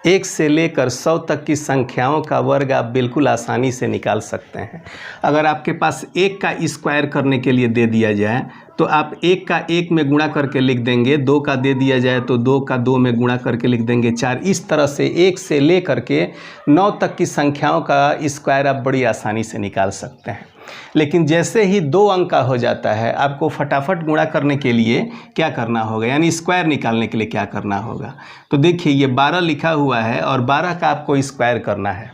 1 से लेकर 100 तक की संख्याओं का वर्ग आप बिल्कुल आसानी से निकाल सकते हैं। अगर आपके पास 1 का स्क्वायर करने के लिए दे दिया जाए तो आप 1 का 1 में गुणा करके लिख देंगे, 2 का दे दिया जाए तो 2 का 2 में गुणा करके लिख देंगे 4। इस तरह से 1 से लेकर के 9 तक की संख्याओं का स्क्वायर आप बड़ी आसानी से निकाल सकते हैं। लेकिन जैसे ही 2 अंक का हो जाता है आपको फटाफट गुणा करने के लिए क्या करना होगा, यानी स्क्वायर निकालने के लिए क्या करना होगा। तो देखिए ये 12 लिखा हुआ है और 12 का आपको स्क्वायर करना है।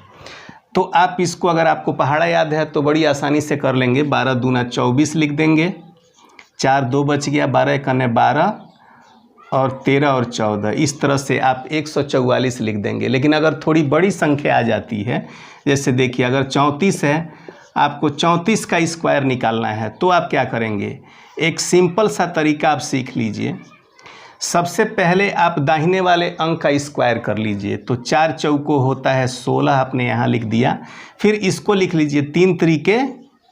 तो आप इसको, अगर आपको पहाड़ा याद है तो बड़ी आसानी से कर लेंगे। 12 दूना 24 लिख देंगे, 4 2 बच गया, 12 एकने 12 और 13 और 14, इस तरह से आप 144 लिख देंगे। लेकिन अगर थोड़ी बड़ी संख्या आ जाती है, जैसे देखिए अगर 34 है, आपको 34 का स्क्वायर निकालना है, तो आप क्या करेंगे, एक सिंपल सा तरीका आप सीख लीजिए। सबसे पहले आप दाहिने वाले अंक का स्क्वायर कर लीजिए। तो 4 चौको होता है 16, आपने यहाँ लिख दिया। फिर इसको लिख लीजिए 3 त्रिके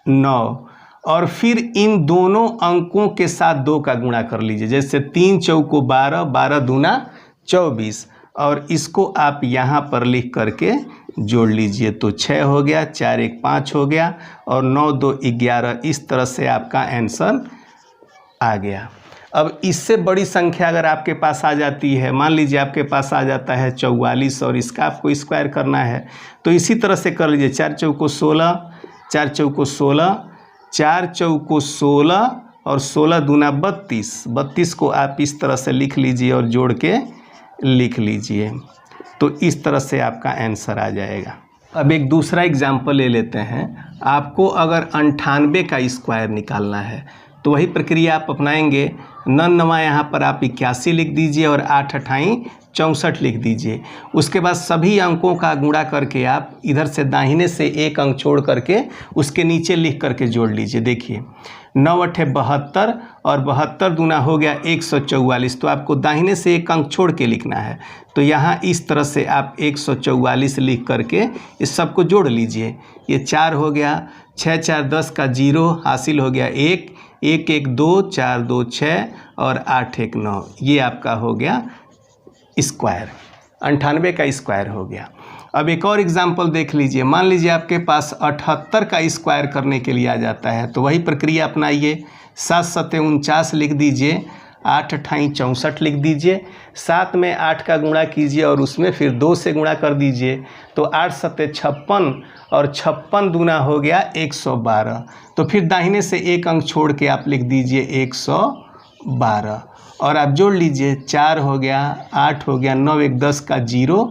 9, और फिर इन दोनों अंकों के साथ 2 का गुणा कर लीजिए। जैसे 3 चौको 12, 12 दूना 24, और इसको आप यहाँ पर लिख करके जोड़ लीजिए। तो 6 हो गया, 4 1 5 हो गया, और 9 2 11। इस तरह से आपका आंसर आ गया। अब इससे बड़ी संख्या अगर आपके पास आ जाती है, मान लीजिए आपके पास आ जाता है 44 और इसका आपको स्क्वायर करना है, तो इसी तरह से कर लीजिए। 4 चौको 16, 4 चौको 16, 4 चौको 16 और 16 दूना 32। 32 को आप इस तरह से लिख लीजिए और जोड़ के लिख लीजिए। तो इस तरह से आपका आंसर आ जाएगा। अब एक दूसरा एग्जाम्पल ले लेते हैं। आपको अगर 98 का स्क्वायर निकालना है तो वही प्रक्रिया आप अपनाएंगे। 9 यहाँ पर आप 81 लिख दीजिए और 8 अठाई 64 लिख दीजिए। उसके बाद सभी अंकों का गुणा करके आप इधर से दाहिने से एक अंक छोड़ करके उसके नीचे लिख करके जोड़ लीजिए। देखिए 9 8 72 और 72 दूना हो गया 144। तो आपको दाहिने से एक अंक छोड़ के लिखना है। तो यहाँ इस तरह से आप 144 लिख करके इस सब को जोड़ लीजिए। ये 4 हो गया, 6 4 10 का 0 हासिल हो गया 1 1 1 2 4 2 6 और 8 1 9। ये आपका हो गया स्क्वायर, 98 का स्क्वायर हो गया। अब एक और एग्जाम्पल देख लीजिए। मान लीजिए आपके पास 78 का स्क्वायर करने के लिए आ जाता है, तो वही प्रक्रिया अपनाइए। 7 7 49 लिख दीजिए, 8 अठाई 64 लिख दीजिए। 7 में 8 का गुणा कीजिए और उसमें फिर 2 से गुणा कर दीजिए। तो 8 7 56 और 56 दूना हो गया 112। तो फिर दाहिने से एक अंक छोड़ के आप लिख दीजिए 112 और आप जोड़ लीजिए। 4 हो गया, 8 हो गया, 9 1 10 का 0,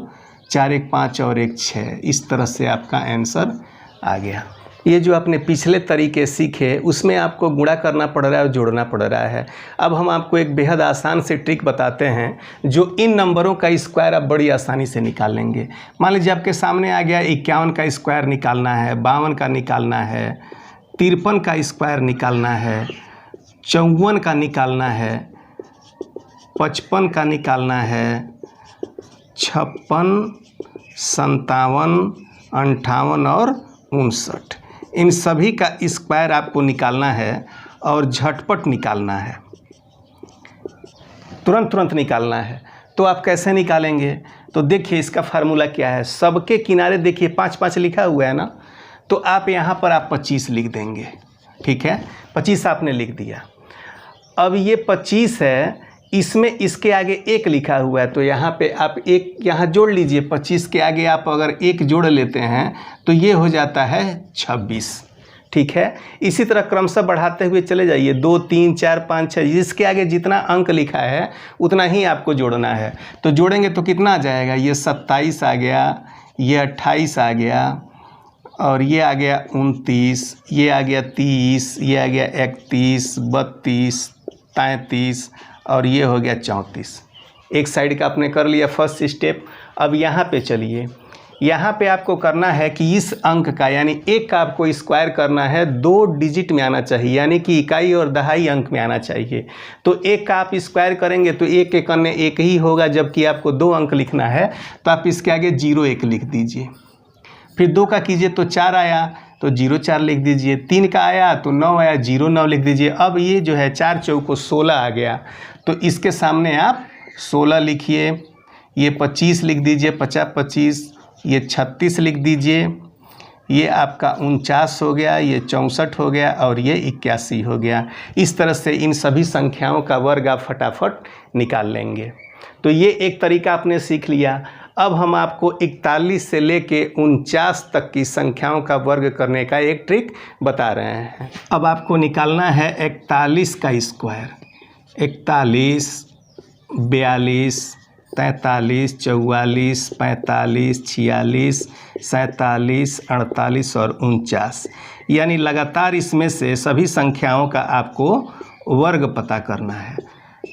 4 1 5 और 1 6। इस तरह से आपका आंसर आ गया। ये जो आपने पिछले तरीके सीखे उसमें आपको गुणा करना पड़ रहा है और जोड़ना पड़ रहा है। अब हम आपको एक बेहद आसान से ट्रिक बताते हैं जो इन नंबरों का स्क्वायर आप बड़ी आसानी से निकाल लेंगे। मान लीजिए आपके सामने आ गया 51 का स्क्वायर निकालना है, 52 का निकालना है, 53 का स्क्वायर निकालना है, 54 का निकालना है, 55 का निकालना है, 56, 57, 58 और 59। इन सभी का स्क्वायर आपको निकालना है और झटपट निकालना है, तुरंत निकालना है। तो आप कैसे निकालेंगे? तो देखिए इसका फार्मूला क्या है। सबके किनारे देखिए 5 5 लिखा हुआ है ना, तो आप यहाँ पर आप 25 लिख देंगे। ठीक है, 25 आपने लिख दिया। अब ये 25 है, इसमें इसके आगे 1 लिखा हुआ है, तो यहाँ पे आप 1 यहाँ जोड़ लीजिए। 25 के आगे आप अगर 1 जोड़ लेते हैं तो ये हो जाता है 26। ठीक है, इसी तरह क्रमशः बढ़ाते हुए चले जाइए। 2 3 4 5 6, जिसके आगे जितना अंक लिखा है उतना ही आपको जोड़ना है। तो जोड़ेंगे तो कितना आ जाएगा? ये 27 आ गया, ये 28 आ गया, और ये आ गया 29, ये आ गया 30, ये आ गया 31, 32, 33 और ये हो गया 34। एक साइड का आपने कर लिया फर्स्ट स्टेप। अब यहाँ पे चलिए, यहाँ पे आपको करना है कि इस अंक का यानी 1 का आपको स्क्वायर करना है, 2 डिजिट में आना चाहिए, यानी कि इकाई और दहाई अंक में आना चाहिए। तो 1 का आप स्क्वायर करेंगे तो 1 के कन्ने 1 ही होगा, जबकि आपको 2 अंक लिखना है तो आप इसके आगे 0 1 लिख दीजिए। फिर 2 का कीजिए तो 4 आया तो 0 4 लिख दीजिए। 3 का आया तो 9 आया, 0 9 लिख दीजिए। अब ये जो है 4 चौको 16 आ गया, तो इसके सामने आप 16 लिखिए। ये 25 लिख दीजिए, 50 25, ये 36 लिख दीजिए, ये आपका 49 हो गया, ये 64 हो गया और ये 81 हो गया। इस तरह से इन सभी संख्याओं का वर्ग आप फटाफट निकाल लेंगे। तो ये एक तरीका आपने सीख लिया। अब हम आपको 41 से लेके 49 तक की संख्याओं का वर्ग करने का एक ट्रिक बता रहे हैं। अब आपको निकालना है 41 का स्क्वायर। 41, 42, 43, 44, 45, 46, 47, 48 और 49, यानी लगातार इसमें से सभी संख्याओं का आपको वर्ग पता करना है।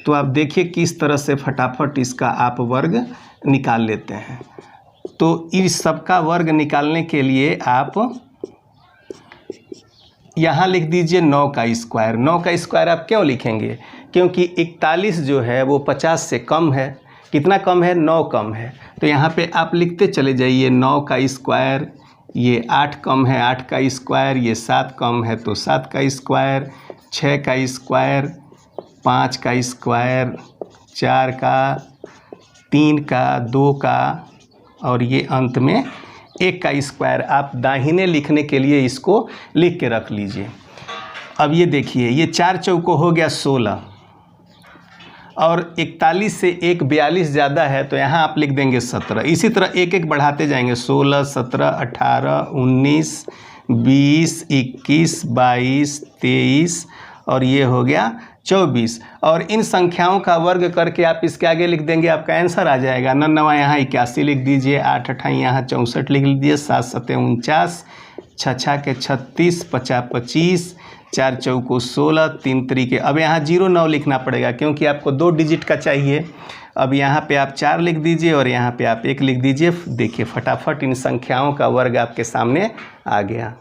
तो आप देखिए किस तरह से फटाफट इसका आप वर्ग निकाल लेते हैं। तो इस सब का वर्ग निकालने के लिए आप यहाँ लिख दीजिए 9 का स्क्वायर। 9 का स्क्वायर आप क्यों लिखेंगे? क्योंकि 41 जो है वो 50 से कम है। कितना कम है? 9 कम है। तो यहाँ पे आप लिखते चले जाइए 9 का स्क्वायर, ये 8 कम है 8 का स्क्वायर, ये 7 कम है तो 7 का स्क्वायर, 6 का स्क्वायर, 5 का स्क्वायर, 4 का, 3 का, 2 का और ये अंत में 1 का स्क्वायर। आप दाहिने लिखने के लिए इसको लिख के रख लीजिए। अब ये देखिए, ये 4 चौको हो गया 16 और 41 से 1 42 ज़्यादा है तो यहाँ आप लिख देंगे 17। इसी तरह एक एक बढ़ाते जाएंगे 16, 17, 18, 19, 20, 21, 22, 23 और ये हो गया 24। और इन संख्याओं का वर्ग करके आप इसके आगे लिख देंगे, आपका आंसर आ जाएगा। 9 यहाँ 81 लिख दीजिए, 8 8 यहाँ 64 लिख लीजिए, 7 7 49, 6 6 के 36, 50 25, 4 चौको 16, 3 तरीके। अब यहाँ 09 लिखना पड़ेगा क्योंकि आपको 2 डिजिट का चाहिए। अब यहाँ पे आप 4 लिख दीजिए और यहाँ पे आप 1 लिख दीजिए। देखिए फटाफट इन संख्याओं का वर्ग आपके सामने आ गया।